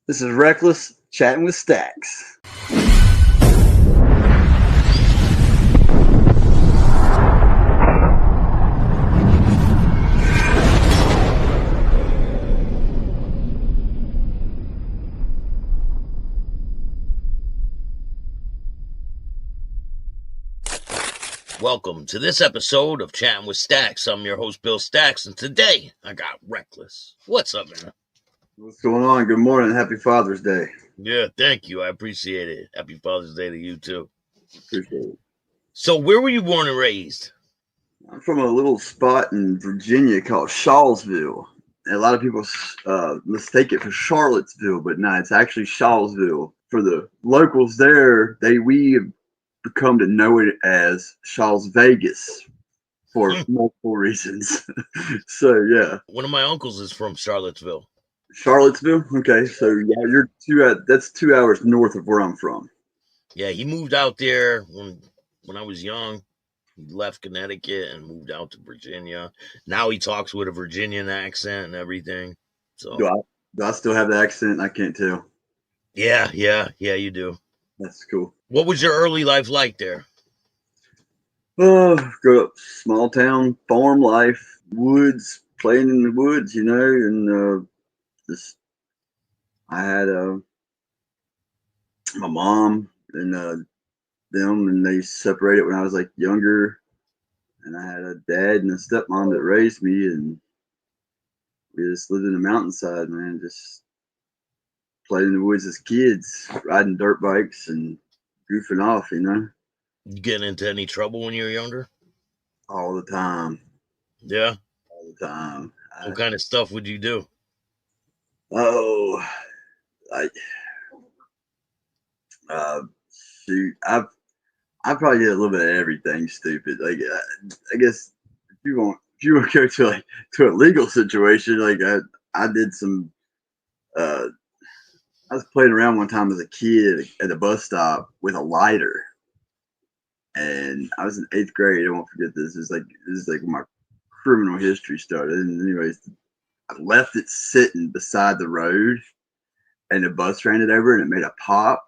This is Reckless chatting with Staxx. Welcome to this episode of Chatting with Staxx. I'm your host, Bill Staxx, and today I got Reckless. What's up, man? What's going on? Good morning. Happy Father's Day. Yeah, thank you. I appreciate it. Happy Father's Day to you, too. Appreciate it. So, where were you born and raised? I'm from a little spot in Virginia called Shawsville. And a lot of people mistake it for Charlottesville, but no, it's actually Shawsville. For the locals there, we have become to know it as Shaw's Vegas for multiple reasons. So yeah, One of my uncles is from Charlottesville. Charlottesville. Okay, so yeah, that's 2 hours north of where I'm from. Yeah, he moved out there when I was young. He left Connecticut and moved out to Virginia. Now he talks with a Virginian accent and everything. So Do I still have the accent? I can't tell. yeah, you do. That's cool. What was your early life like there? Oh, grew up small town, farm life, woods, playing in the woods, and just I had my mom and them, and they separated when I was like younger, and I had a dad and a stepmom that raised me, and we just lived in the mountainside, man. Just played in the woods as kids, riding dirt bikes and goofing off, You getting into any trouble when you were younger? all the time, Yeah. all the time. What kind of stuff would you do? Oh, I shoot, I probably did a little bit of everything stupid. Like I guess if you want to go to a legal situation, like I did some. I was playing around one time as a kid at a bus stop with a lighter, and I was in 8th grade. I won't forget this. This is like when my criminal history started. And anyways, I left it sitting beside the road, and the bus ran it over, and it made a pop.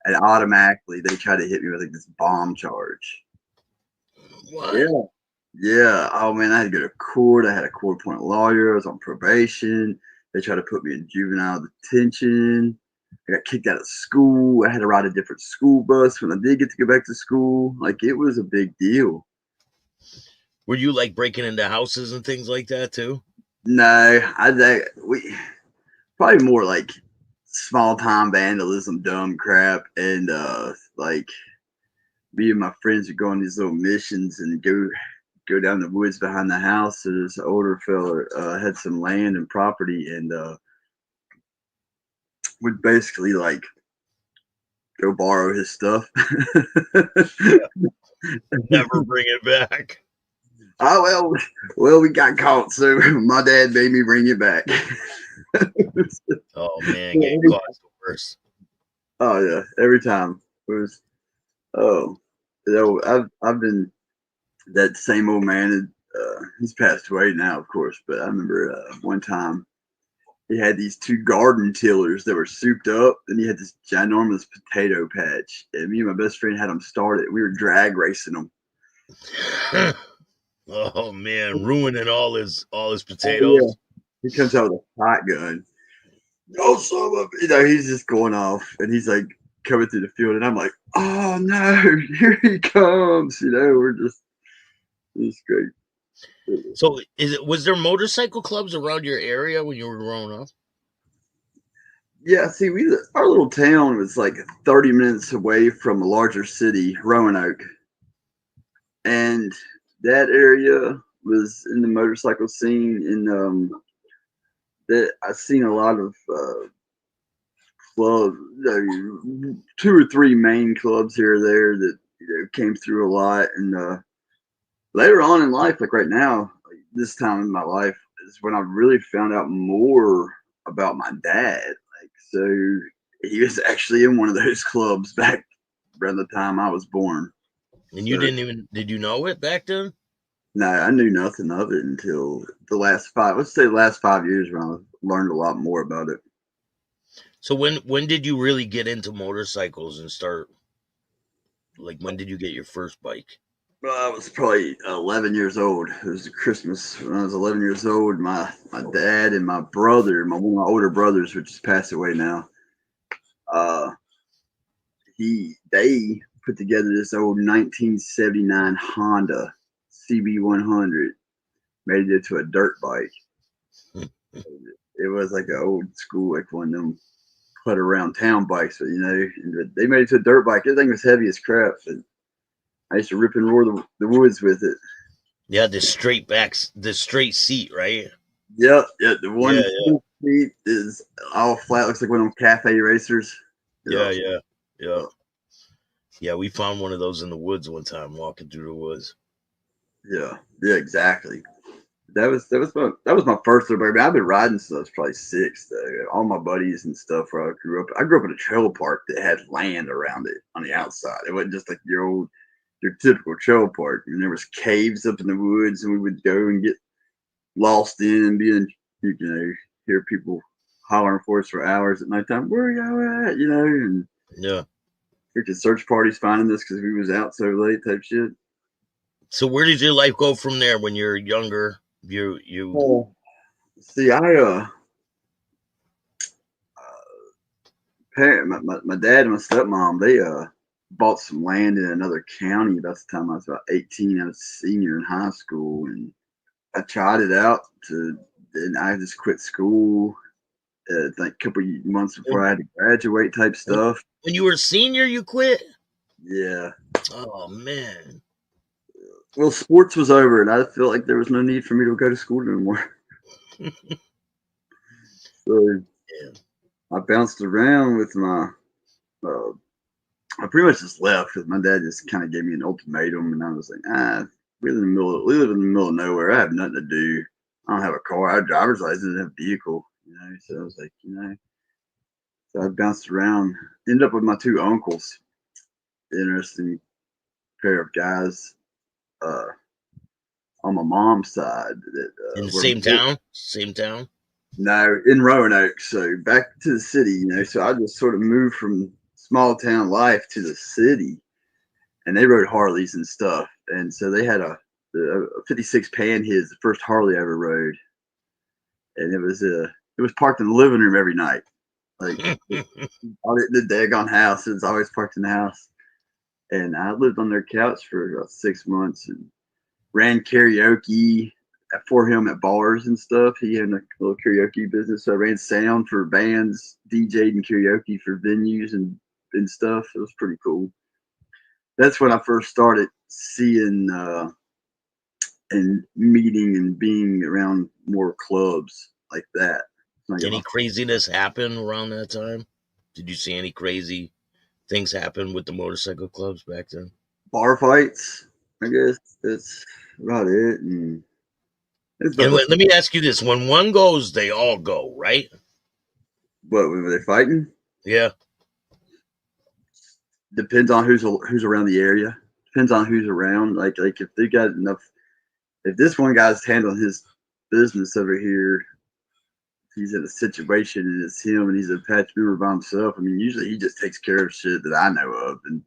And automatically they tried to hit me with like this bomb charge. What? Yeah. Yeah. Oh man, I had to go to court. I had a court appointed lawyer. I was on probation. They tried to put me in juvenile detention. I got kicked out of school. I had to ride a different school bus when I did get to go back to school. Like it was a big deal. Were you like breaking into houses and things like that too? No, we probably more like small time vandalism, dumb crap, and like me and my friends would go on these little missions and go down the woods behind the house. So this older fella had some land and property, and would basically like go borrow his stuff. Never bring it back. Oh well, we got caught, so my dad made me bring it back. Oh man, getting caught is the worst. Oh yeah, every time it was. Oh, I've been that same old man. He's passed away now, of course, but I remember one time he had these two garden tillers that were souped up, and he had this ginormous potato patch. And me and my best friend had them started. We were drag racing them. Oh man, ruining all his Oh, potatoes. yeah. He comes out with a shotgun. Oh, son of, he's just going off, and he's like coming through the field, and I'm like, oh no, here he comes. We're just, it's great. So was there motorcycle clubs around your area when you were growing up? Yeah, see, our little town was like 30 minutes away from a larger city, Roanoke, and that area was in the motorcycle scene. And that I seen a lot of clubs, 2 or 3 main clubs here or there that came through a lot. And later on in life, like right now, like this time in my life, is when I really found out more about my dad. Like, so he was actually in one of those clubs back around the time I was born. And you did you know it back then? No, I knew nothing of it until let's say the last 5 years when I learned a lot more about it. So when did you really get into motorcycles and start? Like, when did you get your first bike? I was probably 11 years old. It was Christmas when I was 11 years old. My dad and my brother, one of my older brothers, which has passed away now, uh, they put together this old 1979 Honda CB100, made it into a dirt bike. It was like an old school, like one of them put around town bikes, but they made it to a dirt bike. Everything was heavy as crap. But I used to rip and roar the woods with it. Yeah, the straight seat, right? Yep, yeah. The Yeah, one yeah, seat is all flat. Looks like one of them cafe racers. yeah, Yeah, yeah, yeah. yeah, Yeah, we found one of those in the woods one time, walking through the woods. yeah. Exactly. That was my first thoroughbred. I mean, I've been riding since I was probably six. Though. All my buddies and stuff where I grew up. I grew up in a trailer park that had land around it on the outside. It wasn't just like your typical trailer park. And there was caves up in the woods, and we would go and get lost in and be in. Hear people hollering for us for hours at nighttime. Where y'all at? And Yeah. freaking search parties finding us because we was out so late type shit. So where did your life go from there when you're younger? You Oh, see, my dad and my stepmom, they bought some land in another county about the time I was about 18. I was a senior in high school, and I tried it out and I just quit school. Like a couple of months before I had to graduate type when, stuff. when you were a senior, you quit? Yeah. Oh man. Well, sports was over, and I felt like there was no need for me to go to school anymore. So Yeah. I bounced around with uh, I pretty much just left because my dad just kind of gave me an ultimatum, and I was like, we live in the middle of nowhere. I have nothing to do. I don't have a car. I have a driver's license. I have a vehicle. So I was like, so I bounced around. Ended up with my two uncles. Interesting pair of guys uh, on my mom's side that In the were same town? Same town? no in Roanoke. So back to the city. So I just sort of moved from small town life to the city, and they rode Harleys and stuff. And so they had a 56 Panheads, the first Harley I ever rode, and it was parked in the living room every night. Like the daggone house, it was always parked in the house. And I lived on their couch for about 6 months and ran karaoke for him at bars and stuff. He had a little karaoke business, so I ran sound for bands, DJ'd and karaoke for venues and stuff. It was pretty cool. That's when I first started seeing and meeting and being around more clubs like that. I got Any my craziness happen around that time? Did you see any crazy things happen with the motorcycle clubs back then? bar fights. I guess that's about it. And it's about And the let me ask you this: when one goes, they all go, right? what were they fighting? Yeah. Depends on who's around the area. Depends on who's around. Like if they got enough. If this one guy's handling his business over here, he's in a situation and it's him and he's a patch member by himself. I mean, usually he just takes care of shit that I know of, and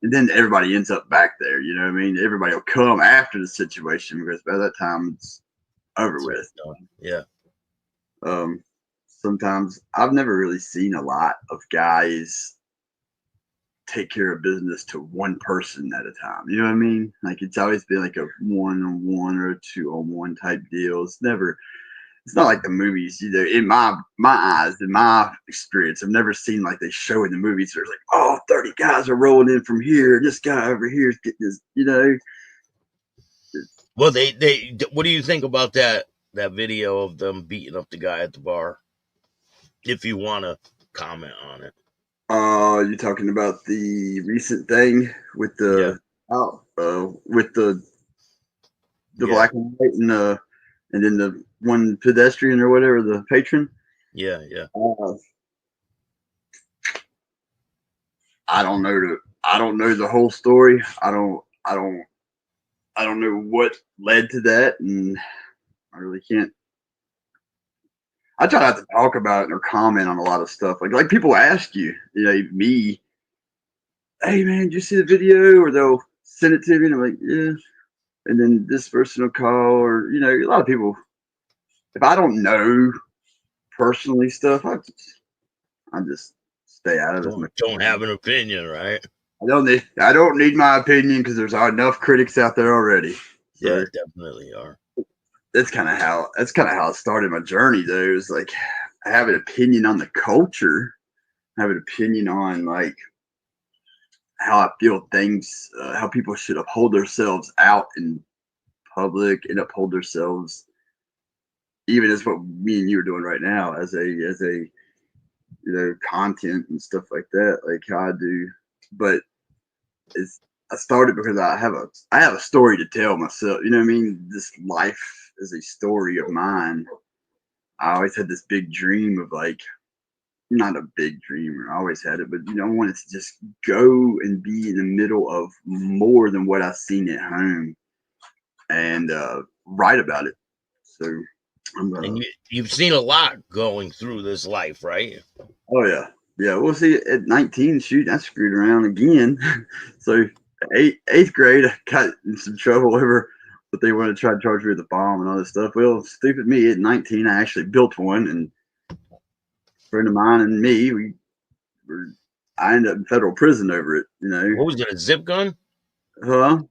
then everybody ends up back there. You know what I mean? Everybody will come after the situation because by that time it's over So, with. yeah. Um, Sometimes I've never really seen a lot of guys take care of business to one person at a time. You know what I mean? Like it's always been like a one-on-one or a two-on-one type deal. It's not like the movies, in my eyes, in my experience, I've never seen like they show in the movies. There's like, oh, 30 guys are rolling in from here. This guy over here is getting this. Well, they. What do you think about that video of them beating up the guy at the bar? If you want to comment on it. You're talking about the recent thing with Yeah. with the Yeah. black and white and then the one pedestrian or whatever, the patron. Yeah. Yeah. Uh, I don't know the whole story. I don't know what led to that, and I really can't. I try not to talk about it or comment on a lot of stuff. Like people ask you, me, hey man, did you see the video? Or they'll send it to me, and I'm like, yeah. And then this person will call, or a lot of people. If I don't know personally stuff, I just stay out of it as much as Don't have an opinion, right? I don't need my opinion because there's enough critics out there already. Yeah, So definitely are. that's kind of how it started my journey. Though, is like I have an opinion on the culture. I have an opinion on like how I feel things, how people should uphold themselves out in public and uphold themselves, even as what me and you are doing right now as a content and stuff like that, like how I do. But it's I started because I have a story to tell myself. You know what I mean? This life is a story of mine. I always had this big dream of like not a big dreamer. I always had it, but I wanted to just go and be in the middle of more than what I've seen at home and write about it. So I'm gonna. And you've seen a lot going through this life, right? Oh yeah, yeah. We'll see. At 19, shoot, I screwed around again. So eighth grade, I got in some trouble over what they wanted to try to charge me with a bomb and all this stuff. Well, stupid me. At 19, I actually built one, and a friend of mine and me, were. I ended up in federal prison over it. What was it, a zip gun? Huh?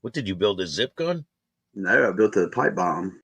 What did you build, a zip gun? No, I built a pipe bomb.